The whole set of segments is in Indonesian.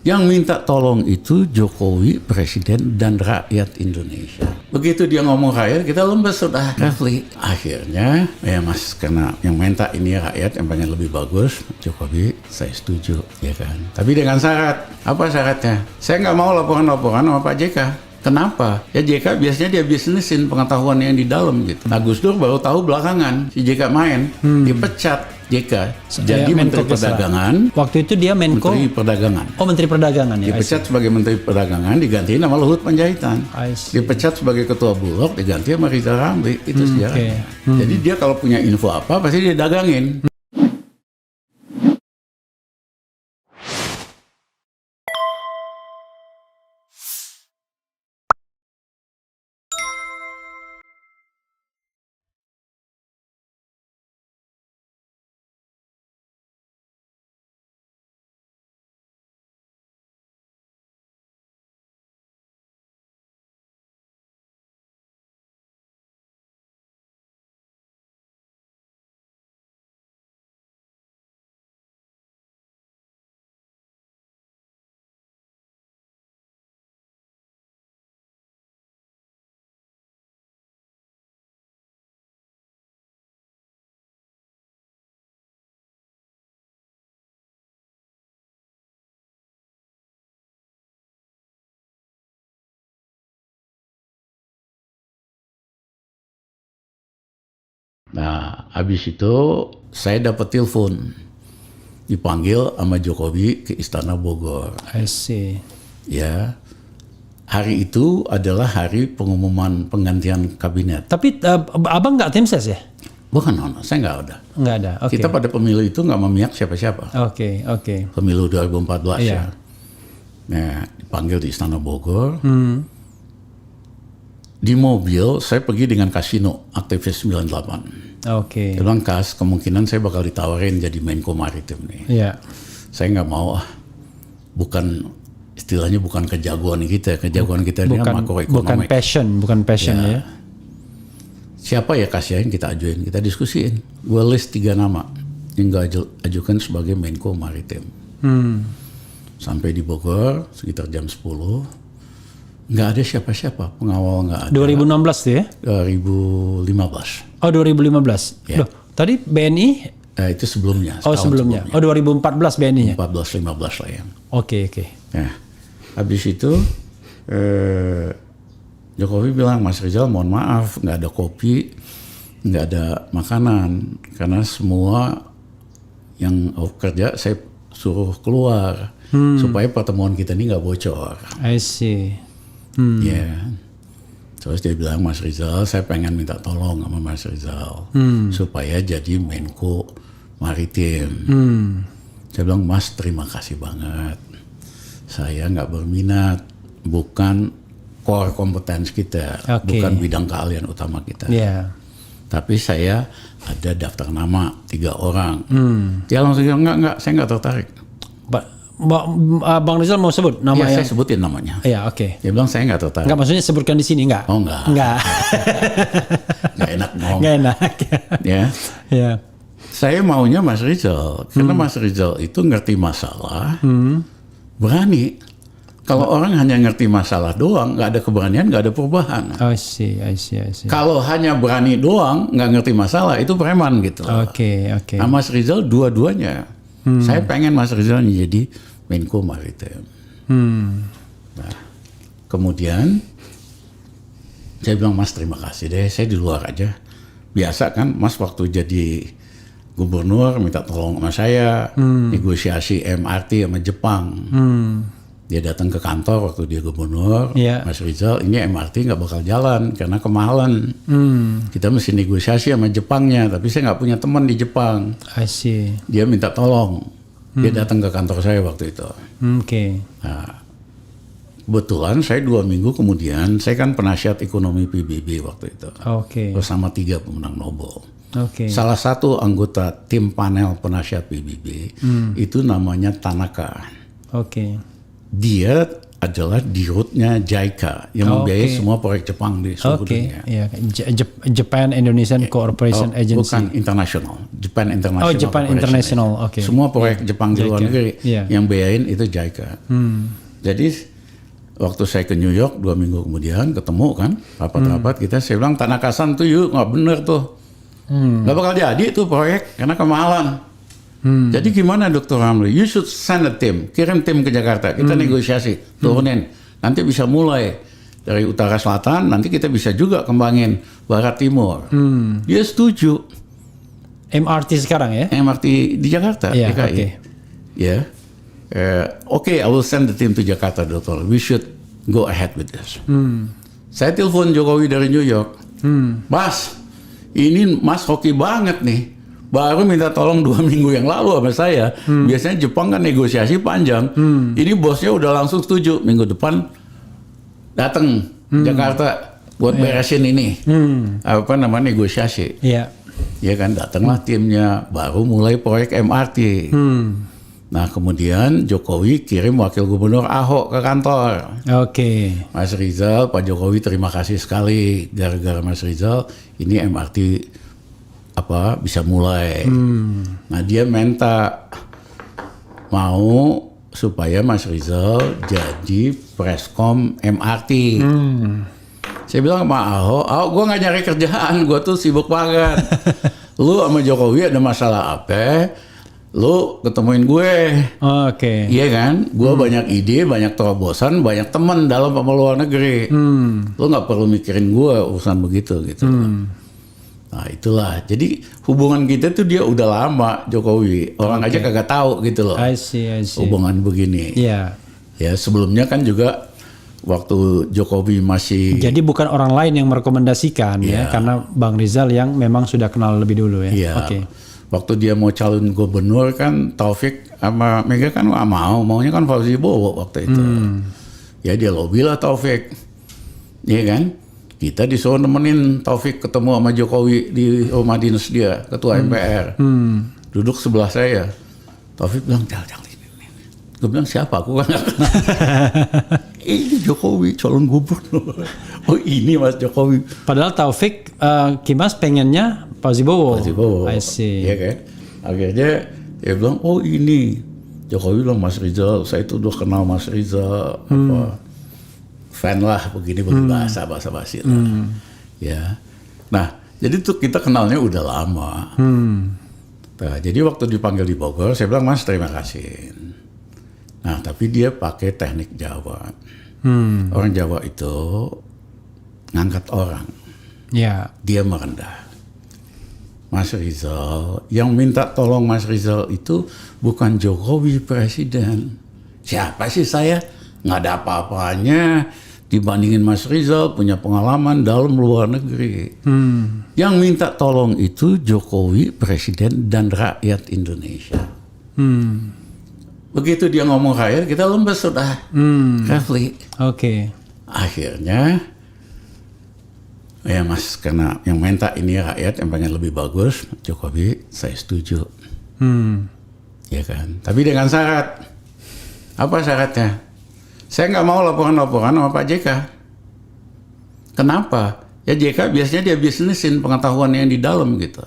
Yang minta tolong itu Jokowi, Presiden, dan rakyat Indonesia. Begitu dia ngomong rakyat, kita lemes sudah. Refli. Akhirnya, ya Mas, karena yang minta ini rakyat yang pengen lebih bagus, Jokowi, saya setuju, ya kan. Tapi dengan syarat. Apa syaratnya? Saya nggak mau laporan-laporan sama Pak JK. Kenapa? Ya JK biasanya dia bisnisin pengetahuan yang di dalam gitu. Nah Gus Dur baru tahu belakangan si JK main, dipecat JK jadi Menteri Perdagangan. Waktu itu dia Menteri Perdagangan. Oh, Menteri Perdagangan ya. Dipecat sebagai Menteri Perdagangan, digantiin nama Luhut Panjaitan. Dipecat sebagai Ketua Bulog, diganti sama Rizal Ramli. Itu sejarahnya. Jadi dia kalau punya info apa pasti dia dagangin. Nah, habis itu saya dapat telepon, dipanggil sama Jokowi ke Istana Bogor. I see. Ya, hari itu adalah hari pengumuman penggantian kabinet. Tapi abang nggak tim ses ya? Bukan, saya nggak ada. Nggak ada. Okay. Kita pada pemilu itu nggak memihak siapa-siapa. Oke. Pemilu 2014 ya. Nah, dipanggil di Istana Bogor. Di mobil saya pergi dengan Kasino, aktivis 98. Oke. Dia bilang, Kas, kemungkinan saya bakal ditawarin jadi Menko Maritim nih. Iya. Saya nggak mau, bukan istilahnya bukan kejagoan kita ini makroekonomi. Bukan passion ya. Siapa ya Kas yang kita ajuin, kita diskusiin. Gue list 3 nama yang gue ajukan sebagai Menko Maritim. Sampai di Bogor sekitar jam 10. Nggak ada siapa-siapa, pengawal nggak ada. 2016 tuh ya? 2015. Oh 2015. Ya. Loh, tadi BNI? Itu sebelumnya. Oh sebelumnya. Oh 2014 BNI-nya? 14-15 lah ya. Oke. Nah, habis itu Jokowi bilang, Mas Rizal mohon maaf, nggak ada kopi, nggak ada makanan. Karena semua yang kerja saya suruh keluar. Supaya pertemuan kita ini nggak bocor. I see. Ya, terus dia bilang, Mas Rizal, saya pengen minta tolong sama Mas Rizal supaya jadi Menko Maritim. Saya bilang, Mas terima kasih banget. Saya nggak berminat, bukan core kompetens kita, bukan bidang keahlian utama kita. Tapi saya ada daftar nama 3 orang. Dia langsung bilang, enggak, saya nggak tertarik. Bang Rizal mau sebut nama ya, saya sebutin namanya. Iya, oke. Dia bilang saya nggak tertarik. Enggak, maksudnya sebutkan di sini enggak? Oh enggak. Nggak enak ngomong. Nggak enak. Ya. Saya maunya Mas Rizal, karena Mas Rizal itu ngerti masalah, berani. Kalau orang hanya ngerti masalah doang, nggak ada keberanian, nggak ada perubahan. I see. Kalau hanya berani doang, nggak ngerti masalah, itu preman gitu. Oke. Nah, Mas Rizal dua-duanya. Saya pengen Mas Rizal jadi Menko Maritim. Nah, kemudian saya bilang, Mas terima kasih deh, saya di luar aja. Biasa kan Mas waktu jadi gubernur minta tolong sama saya, negosiasi MRT sama Jepang. Dia datang ke kantor waktu dia gubernur, Mas Rizal, ini MRT nggak bakal jalan karena kemahalan. Kita mesti negosiasi sama Jepangnya, tapi saya nggak punya teman di Jepang. I see. Dia minta tolong. Dia datang ke kantor saya waktu itu. Oke. Nah, kebetulan saya 2 minggu kemudian, saya kan penasihat ekonomi PBB waktu itu. Oke. Bersama 3 pemenang Nobel. Oke. Salah satu anggota tim panel penasihat PBB itu namanya Tanaka. Oke. Dia adalah dirutnya JICA yang membiayai semua proyek Jepang di seluruh dunia. Ya, Japan Indonesian Cooperation Agency. Bukan internasional, Japan International. Oh, Japan International. Oke. Semua proyek Jepang di luar negeri Yeah. yang biayain itu JICA. Jadi waktu saya ke New York 2 minggu kemudian ketemu kan rapat-rapat kita, saya bilang Tanaka-san tuh yuk nggak bener tuh, nggak bakal jadi tuh proyek karena kemahalan. Jadi gimana Dr. Ramli? You should send a team, kirim tim ke Jakarta, kita negosiasi, turunin, nanti bisa mulai dari utara selatan, nanti kita bisa juga kembangin barat timur. Dia setuju. MRT sekarang ya? MRT di Jakarta, Yeah, DKI. okay. Ya, I will send the team to Jakarta, Dokter. We should go ahead with this. Saya telepon Jokowi dari New York, Mas, ini Mas hoki banget nih. Baru minta tolong 2 minggu yang lalu sama saya. Biasanya Jepang kan negosiasi panjang. Ini bosnya udah langsung setuju. Minggu depan datang Jakarta buat beresin ini. Apa namanya negosiasi. Iya. Ya kan datanglah timnya. Baru mulai proyek MRT. Nah kemudian Jokowi kirim wakil gubernur Ahok ke kantor. Oke. Mas Rizal, Pak Jokowi terima kasih sekali. Gara-gara Mas Rizal ini MRT bisa mulai. Nah dia minta mau supaya Mas Rizal jadi preskom MRT. Saya bilang sama Ahok, gue nggak nyari kerjaan, gue tuh sibuk banget. Lu sama Jokowi ada masalah apa? Lu ketemuin gue. Oke. Iya kan? Gue banyak ide, banyak terobosan, banyak teman dalam sama luar negeri. Lu nggak perlu mikirin gue urusan begitu gitu. Nah itulah, jadi hubungan kita tuh dia udah lama Jokowi, orang aja kagak tahu gitu loh. I see. Hubungan begini. Iya. Ya sebelumnya kan juga waktu Jokowi masih. Jadi bukan orang lain yang merekomendasikan ya, karena Bang Rizal yang memang sudah kenal lebih dulu ya. Iya. Oke. Waktu dia mau calon gubernur kan Taufik sama Mega kan nggak maunya kan Fauzi Bowo waktu itu. Ya dia lobby lah Taufik, iya kan? Kita disuruh nemenin Taufik ketemu sama Jokowi di rumah dinas dia, ketua MPR. Duduk sebelah saya. Taufik bilang, jangan ini. Gue bilang, siapa? Aku kan nggak kenal. Ini Jokowi, calon gubernur. Oh ini Mas Jokowi. Padahal Taufik Kimas pengennya Fauzi Bowo. I see. Iya kan? Akhirnya dia bilang, oh ini. Jokowi bilang, Mas Rizal, saya itu udah kenal Mas Rizal. Fan lah begini bahasa basi lah. Ya. Nah, jadi tuh kita kenalnya udah lama. Nah, jadi waktu dipanggil di Bogor, saya bilang, Mas terima kasih. Nah, tapi dia pakai teknik Jawa. Orang Jawa itu ngangkat orang. Ya. Dia merendah. Mas Rizal, yang minta tolong Mas Rizal itu bukan Jokowi presiden. Siapa sih saya? Nggak ada apa-apanya dibandingin Mas Rizal punya pengalaman dalam luar negeri. Yang minta tolong itu Jokowi presiden dan rakyat Indonesia. Begitu dia ngomong rakyat, kita lembes sudah. Rafli. Oke. Akhirnya, ya Mas, karena yang minta ini rakyat yang pengen lebih bagus, Jokowi saya setuju. Ya kan. Tapi dengan syarat. Apa syaratnya? Saya nggak mau laporan-laporan sama Pak JK. Kenapa? Ya JK biasanya dia bisnisin pengetahuan yang di dalam gitu.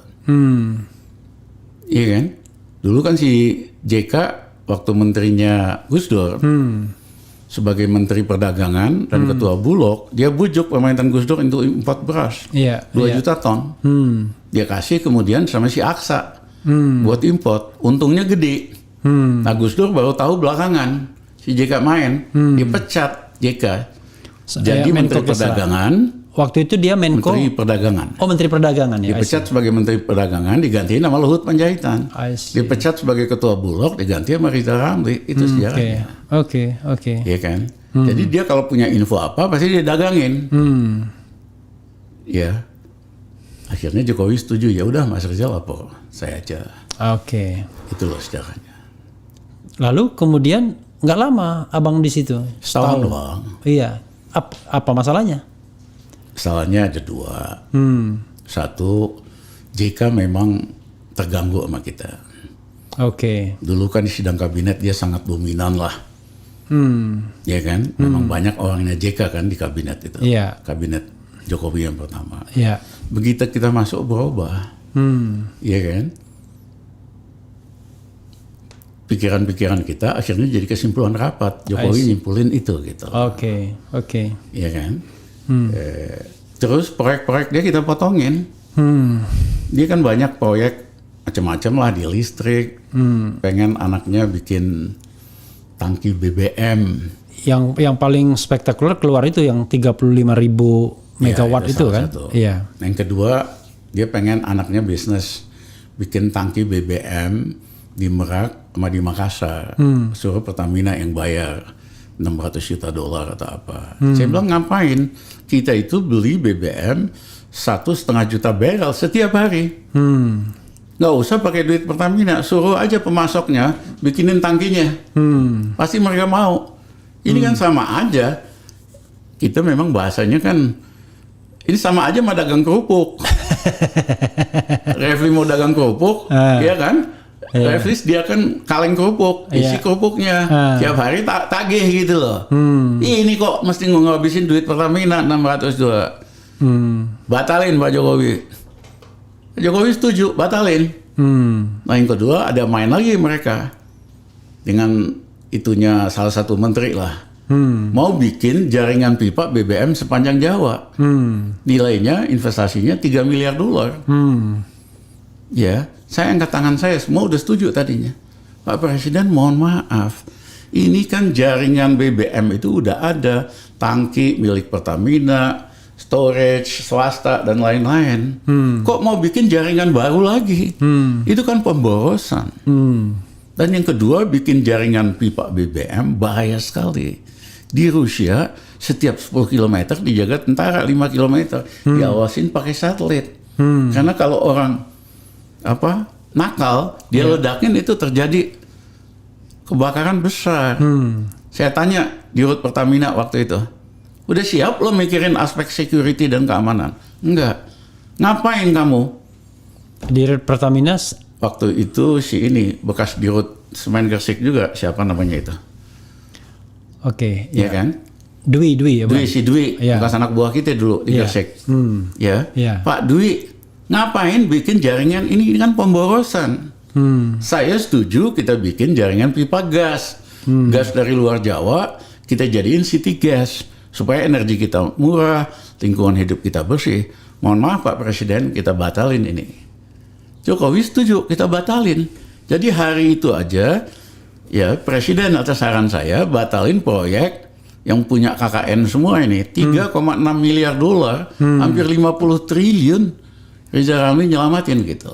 Iya kan? Dulu kan si JK waktu menterinya Gus Dur sebagai menteri perdagangan dan ketua Bulog, dia bujuk pemerintahan Gus Dur untuk import beras 2 juta ton. Dia kasih kemudian sama si Aksa buat import. Untungnya gede. Nah Gus Dur baru tahu belakangan. Si JK main, dipecat JK. Jadi Menteri Perdagangan. Waktu itu dia Menko. Menteri Perdagangan. Oh Menteri Perdagangan ya. Dipecat sebagai Menteri Perdagangan, digantiin nama Luhut Panjaitan. Dipecat sebagai Ketua Bulog, diganti sama Rizal Ramli. Itu sejarahnya. Oke. Iya kan. Jadi dia kalau punya info apa pasti dia dagangin. Ya. Akhirnya Jokowi setuju, ya udah Mas Rizal lapor, saya aja. Oke. Itu loh sejarahnya. Lalu kemudian nggak lama abang di situ. Setahun doang. Iya. Apa masalahnya? Masalahnya ada 2. Satu, JK memang terganggu sama kita. Oke. Dulu kan di sidang kabinet dia sangat dominan lah. Ya kan, memang banyak orangnya JK kan di kabinet itu, Iya. kabinet Jokowi yang pertama. Iya. Begitu kita masuk berubah, ya kan, pikiran-pikiran kita akhirnya jadi kesimpulan rapat. Jokowi nyimpulin itu gitu. Oke. Ya kan, terus proyek-proyek dia kita potongin. Dia kan banyak proyek macam-macam lah di listrik. Pengen anaknya bikin tangki BBM. Yang paling spektakuler keluar itu yang 35.000 megawatt Ya, itu kan? satu. Iya. Yang kedua, dia pengen anaknya bisnis bikin tangki BBM di Merak sama di Makassar. Suruh Pertamina yang bayar $600 juta atau apa. Saya bilang ngapain? Kita itu beli BBM 1,5 juta barrel setiap hari. Nggak usah pakai duit Pertamina, suruh aja pemasoknya bikinin tangkinya. Pasti mereka mau. Ini kan sama aja. Kita memang bahasanya kan, ini sama aja sama dagang kerupuk. Refli mau dagang kerupuk, ya kan? Refli dia kan kaleng kerupuk, isi kerupuknya. Tiap hari tagih gitu loh. Ini kok mesti ngabisin duit Pertamina 600 juta. Batalin Pak Jokowi. Jokowi setuju, batalin. Nah yang kedua ada main lagi mereka dengan itunya salah satu menteri lah. Mau bikin jaringan pipa BBM sepanjang Jawa. Nilainya investasinya $3 miliar. Ya, saya angkat tangan saya, semua udah setuju tadinya. Pak Presiden mohon maaf, ini kan jaringan BBM itu udah ada, tangki milik Pertamina, storage swasta dan lain-lain. Kok mau bikin jaringan baru lagi? Itu kan pemborosan. Dan yang kedua, bikin jaringan pipa BBM bahaya sekali. Di Rusia setiap 10 km dijaga tentara 5 km, diawasin pakai satelit. Karena kalau orang nakal, dia ledakin itu terjadi kebakaran besar. Saya tanya di Rut Pertamina waktu itu, udah siap lo mikirin aspek security dan keamanan? Enggak. Ngapain kamu? Di Pertamina Waktu itu si ini bekas di Rut Semen Gresik juga, siapa namanya itu? Oke, Iya kan? Dwi ya, Bang? Si Dwi, Iya. bekas anak buah kita dulu di Gresik. Ya, Iya. Pak Dwi, ngapain bikin jaringan ini kan pemborosan? Saya setuju kita bikin jaringan pipa gas, gas dari luar Jawa kita jadiin city gas supaya energi kita murah, lingkungan hidup kita bersih. Mohon maaf Pak Presiden, kita batalin ini. Jokowi setuju, kita batalin. Jadi hari itu aja, ya Presiden atas saran saya batalin proyek yang punya KKN semua ini, $3,6 miliar, hampir 50 triliun. Riza Ramli nyelamatin gitu.